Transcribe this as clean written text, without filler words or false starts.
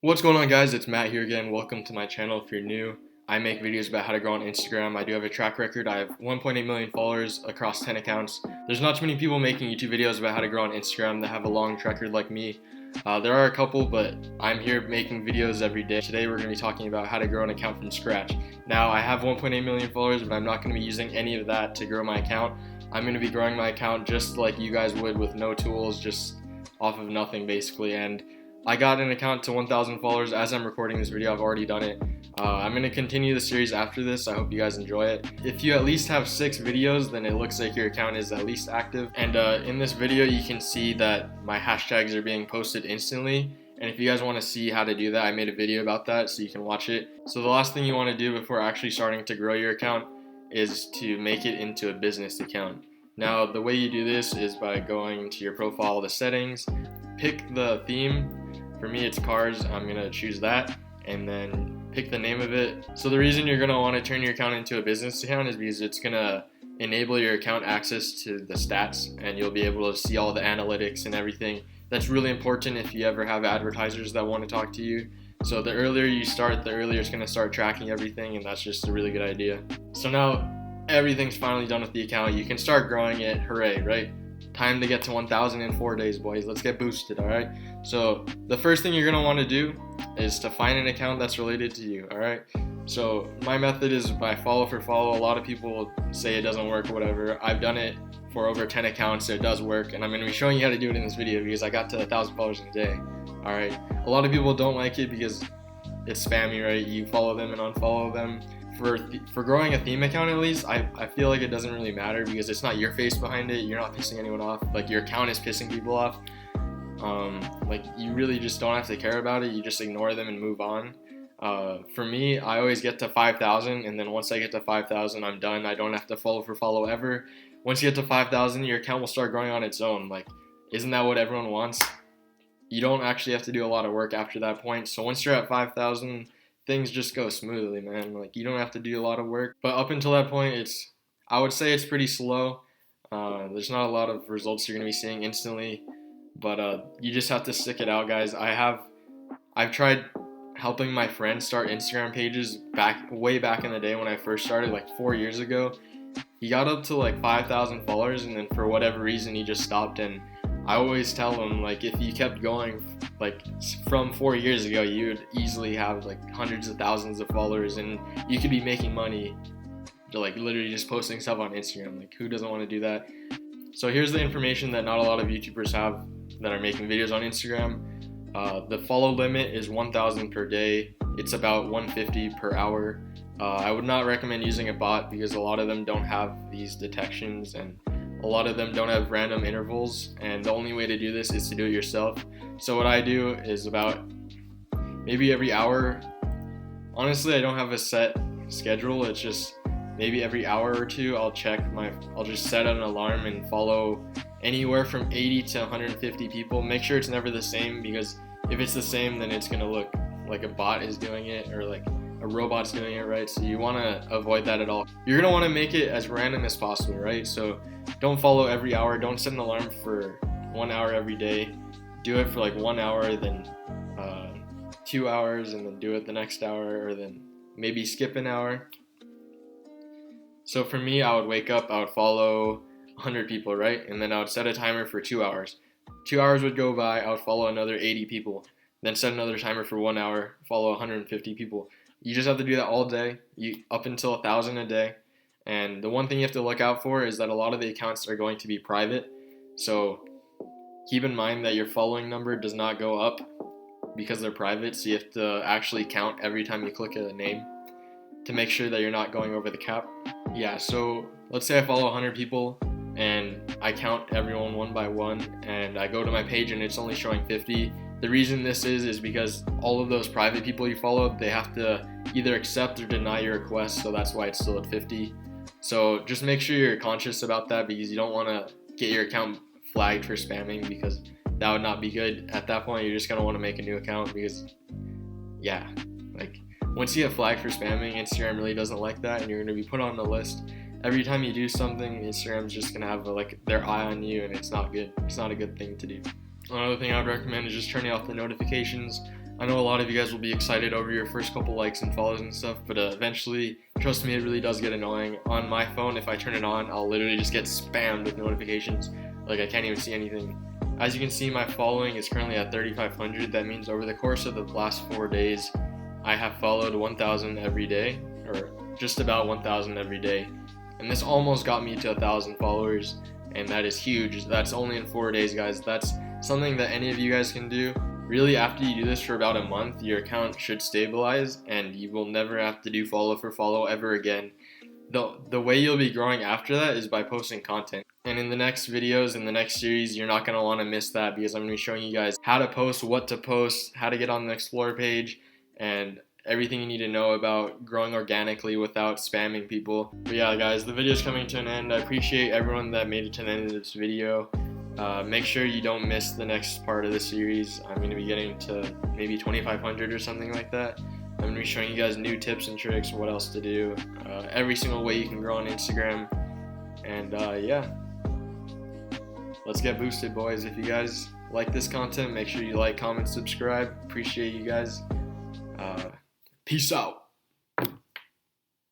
What's going on, guys? It's Matt here again. Welcome to my channel. If you're new, I make videos about how to grow on Instagram. I do have a track record. I have 1.8 million followers across 10 accounts. There's not too many people making YouTube videos about how to grow on Instagram that have a long track record like me. There are a couple, but I'm here making videos every day. Today we're going to be talking about how to grow an account from scratch. Now, I have 1.8 million followers, but I'm not going to be using any of that to grow my account. I'm going to be growing my account just like you guys would, with no tools, just off of nothing basically. And I got an account to 1,000 followers as I'm recording this video. I've already done it. I'm going to continue the series after this. I hope you guys enjoy it. If you at least have 6 videos, then it looks like your account is at least active. And in this video, you can see that my hashtags are being posted instantly. And if you guys want to see how to do that, I made a video about that so you can watch it. So the last thing you want to do before actually starting to grow your account is to make it into a business account. Now, the way you do this is by going to your profile, the settings, pick the theme. For me, it's cars. I'm going to choose that and then pick the name of it. So the reason you're going to want to turn your account into a business account is because it's going to enable your account access to the stats, and you'll be able to see all the analytics and everything. That's really important if you ever have advertisers that want to talk to you. So the earlier you start, the earlier it's going to start tracking everything, and that's just a really good idea. So now everything's finally done with the account. You can start growing it. Hooray, right? Time to get to 1,000 in 4 days, boys. Let's get boosted, all right? So the first thing you're going to want to do is to find an account that's related to you, all right? So my method is by follow for follow. A lot of people say it doesn't work or whatever. I've done it for over 10 accounts, so it does work, and I'm going to be showing you how to do it in this video because I got to 1,000 followers in a day, all right? A lot of people don't like it because it's spammy, right? You follow them and unfollow them. For growing a theme account, at least, I feel like it doesn't really matter because it's not your face behind it. You're not pissing anyone off. Like, your account is pissing people off. Like, you really just don't have to care about it. You just ignore them and move on. For me, I always get to 5,000, and then once I get to 5,000, I'm done. I don't have to follow for follow ever. Once you get to 5,000, your account will start growing on its own. Like, isn't that what everyone wants? You don't actually have to do a lot of work after that point. So once you're at 5,000, things just go smoothly, man. Like, you don't have to do a lot of work. But up until that point, I would say it's pretty slow. There's not a lot of results you're gonna be seeing instantly, but you just have to stick it out, guys. I've tried helping my friends start Instagram pages way back in the day when I first started, like 4 years ago. He got up to like 5,000 followers, and then for whatever reason he just stopped. And I always tell him, like, if you kept going, like, from 4 years ago, you would easily have like hundreds of thousands of followers, and you could be making money to, like, literally just posting stuff on Instagram. Like, who doesn't want to do that? So here's the information that not a lot of YouTubers have that are making videos on Instagram. The follow limit is 1,000 per day. It's about 150 per hour. I would not recommend using a bot because a lot of them don't have these detections, and a lot of them don't have random intervals, and the only way to do this is to do it yourself. So what I do is about maybe every hour. Honestly, I don't have a set schedule. It's just maybe every hour or two I'll just set an alarm and follow anywhere from 80 to 150 people. Make sure it's never the same, because if it's the same, then it's gonna look like a bot is doing it or like a robot's doing it, right? So you want to avoid that at all. You're gonna want to make it as random as possible, right? So don't follow every hour. Don't set an alarm for 1 hour every day. Do it for like 1 hour, then 2 hours, and then do it the next hour, or then maybe skip an hour. So for me, I would wake up, I would follow 100 people, right? And then I would set a timer for 2 hours. 2 hours would go by, I would follow another 80 people. Then set another timer for 1 hour, follow 150 people. You just have to do that all day, up until 1,000 a day. And the one thing you have to look out for is that a lot of the accounts are going to be private. So keep in mind that your following number does not go up because they're private. So you have to actually count every time you click a name to make sure that you're not going over the cap. Yeah, so let's say I follow 100 people and I count everyone one by one, and I go to my page and it's only showing 50. The reason this is because all of those private people you follow, they have to either accept or deny your request, so that's why it's still at 50. So just make sure you're conscious about that, because you don't want to get your account flagged for spamming, because that would not be good. At that point, you're just going to want to make a new account, because, yeah, like, once you get flagged for spamming, Instagram really doesn't like that, and you're going to be put on the list. Every time you do something, Instagram's just going to have their eye on you, and it's not good. It's not a good thing to do. Another thing I'd recommend is just turning off the notifications. I know a lot of you guys will be excited over your first couple likes and follows and stuff, but eventually, trust me, it really does get annoying. On my phone, if I turn it on, I'll literally just get spammed with notifications. Like, I can't even see anything. As you can see, my following is currently at 3,500. That means over the course of the last 4 days, I have followed 1,000 every day, or just about 1,000 every day. And this almost got me to 1,000 followers, and that is huge. That's only in 4 days, guys. That's something that any of you guys can do. Really, after you do this for about a month, your account should stabilize and you will never have to do follow for follow ever again. The way you'll be growing after that is by posting content. And in the next videos, in the next series, you're not going to want to miss that, because I'm going to be showing you guys how to post, what to post, how to get on the Explore page, and everything you need to know about growing organically without spamming people. But yeah, guys, the video is coming to an end. I appreciate everyone that made it to the end of this video. Make sure you don't miss the next part of the series. I'm going to be getting to maybe 2,500 or something like that. I'm going to be showing you guys new tips and tricks, what else to do, every single way you can grow on Instagram. And yeah, let's get boosted, boys. If you guys like this content, make sure you like, comment, subscribe. Appreciate you guys. Peace out.